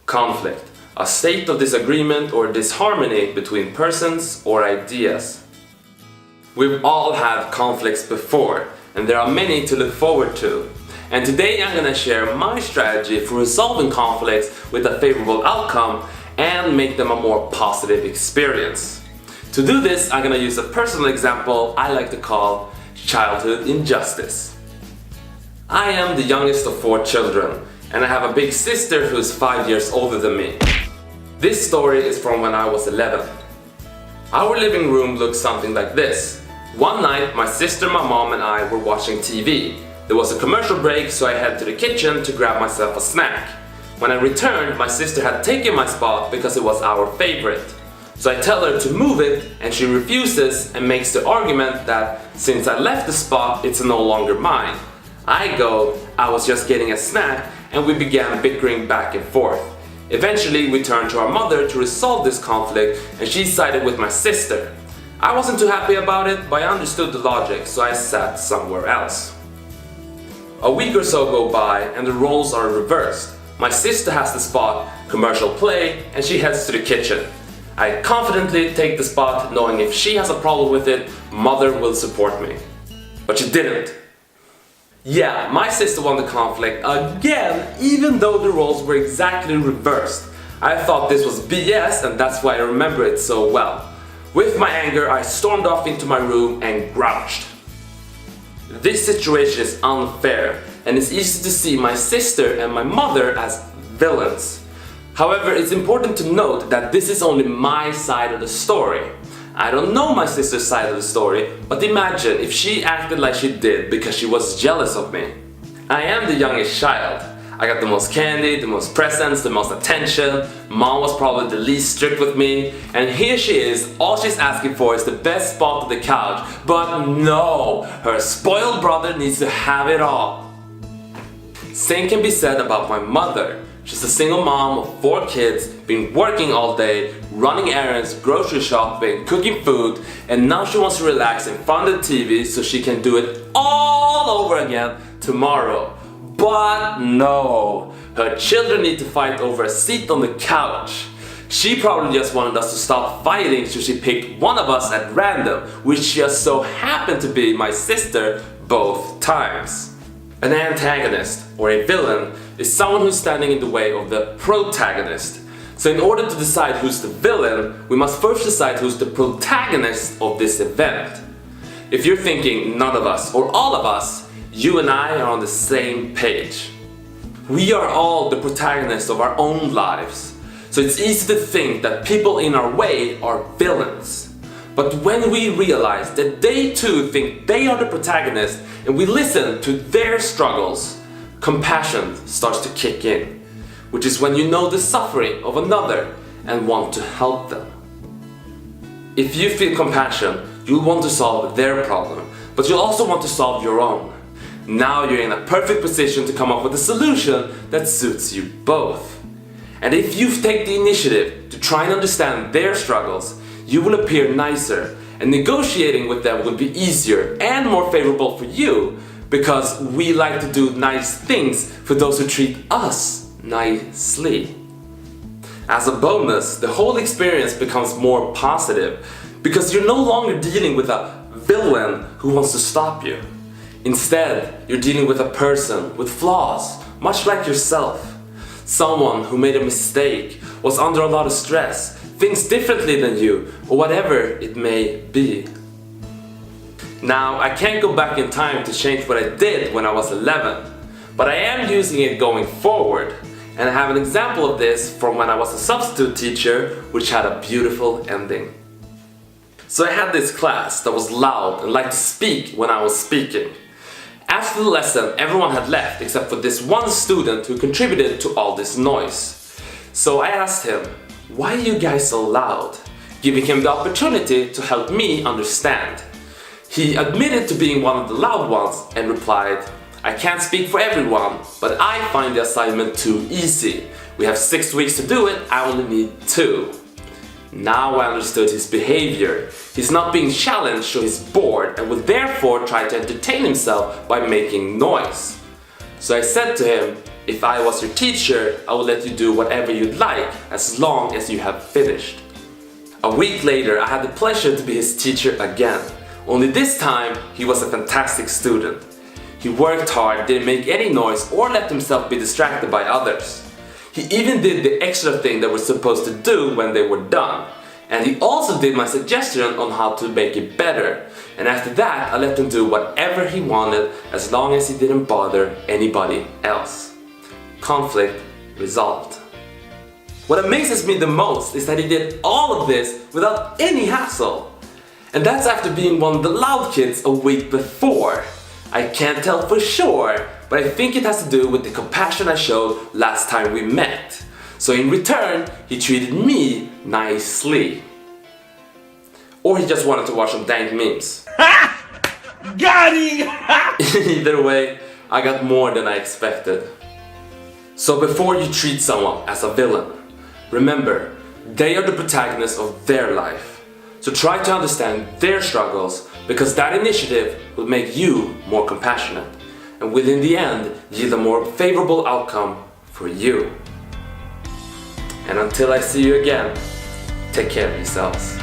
Conflict, a state of disagreement or disharmony between persons or ideas. We've all had conflicts before, and there are many to look forward to. And today I'm gonna share my strategy for resolving conflicts with a favorable outcome and make them a more positive experience. To do this, I'm gonna use a personal example I like to call childhood injustice. I am the youngest of 4 children, and I have a big sister who's 5 years older than me. This story is from when I was 11. Our living room looked something like this. One night, my sister, my mom, and I were watching TV. There was a commercial break, so I head to the kitchen to grab myself a snack. When I returned, my sister had taken my spot because it was our favorite. So I tell her to move it, and she refuses and makes the argument that since I left the spot, it's no longer mine. I go, I was just getting a snack, and we began bickering back and forth. Eventually, we turned to our mother to resolve this conflict, and she sided with my sister. I wasn't too happy about it, but I understood the logic, so I sat somewhere else. A week or so go by, and the roles are reversed. My sister has the spot, commercial play, and she heads to the kitchen. I confidently take the spot, knowing if she has a problem with it, mother will support me. But she didn't. Yeah, my sister won the conflict again, even though the roles were exactly reversed. I thought this was BS, and that's why I remember it so well. With my anger, I stormed off into my room and grouched. This situation is unfair, and it's easy to see my sister and my mother as villains. However, it's important to note that this is only my side of the story. I don't know my sister's side of the story, but imagine if she acted like she did because she was jealous of me. I am the youngest child. I got the most candy, the most presents, the most attention. Mom was probably the least strict with me, and here she is, all she's asking for is the best spot on the couch. But no, her spoiled brother needs to have it all. Same can be said about my mother. She's a single mom of 4 kids, been working all day, running errands, grocery shopping, cooking food, and now she wants to relax in front of the TV so she can do it all over again tomorrow. But no, her children need to fight over a seat on the couch. She probably just wanted us to stop fighting, so she picked one of us at random, which just so happened to be my sister both times. An antagonist, or a villain, is someone who's standing in the way of the protagonist. So in order to decide who's the villain, we must first decide who's the protagonist of this event. If you're thinking none of us or all of us, you and I are on the same page. We are all the protagonists of our own lives. So it's easy to think that people in our way are villains. But when we realize that they too think they are the protagonist and we listen to their struggles, compassion starts to kick in, which is when you know the suffering of another and want to help them. If you feel compassion, you'll want to solve their problem, but you'll also want to solve your own. Now you're in a perfect position to come up with a solution that suits you both. And if you take the initiative to try and understand their struggles, you will appear nicer, and negotiating with them will be easier and more favorable for you, because we like to do nice things for those who treat us nicely. As a bonus, the whole experience becomes more positive, because you're no longer dealing with a villain who wants to stop you. Instead, you're dealing with a person with flaws, much like yourself. Someone who made a mistake, was under a lot of stress, thinks differently than you, or whatever it may be. Now, I can't go back in time to change what I did when I was 11, but I am using it going forward, and I have an example of this from when I was a substitute teacher, which had a beautiful ending. So I had this class that was loud and liked to speak when I was speaking. After the lesson, everyone had left except for this one student who contributed to all this noise. So I asked him, "Why are you guys so loud?" giving him the opportunity to help me understand. He admitted to being one of the loud ones and replied, "I can't speak for everyone, but I find the assignment too easy. We have 6 weeks to do it, I only need 2. Now I understood his behavior. He's not being challenged, so he's bored and would therefore try to entertain himself by making noise. So I said to him, if I was your teacher, I would let you do whatever you'd like as long as you have finished. A week later, I had the pleasure to be his teacher again. Only this time, he was a fantastic student. He worked hard, didn't make any noise, or let himself be distracted by others. He even did the extra thing that we're supposed to do when they were done. And he also did my suggestion on how to make it better. And after that, I let him do whatever he wanted as long as he didn't bother anybody else. Conflict resolved. What amazes me the most is that he did all of this without any hassle. And that's after being one of the loud kids a week before. I can't tell for sure, but I think it has to do with the compassion I showed last time we met. So in return, he treated me nicely. Or he just wanted to watch some dank memes. Got him! Either way, I got more than I expected. So before you treat someone as a villain, remember, they are the protagonists of their life. So try to understand their struggles, because that initiative will make you more compassionate and will in the end yield a more favorable outcome for you. And until I see you again, take care of yourselves.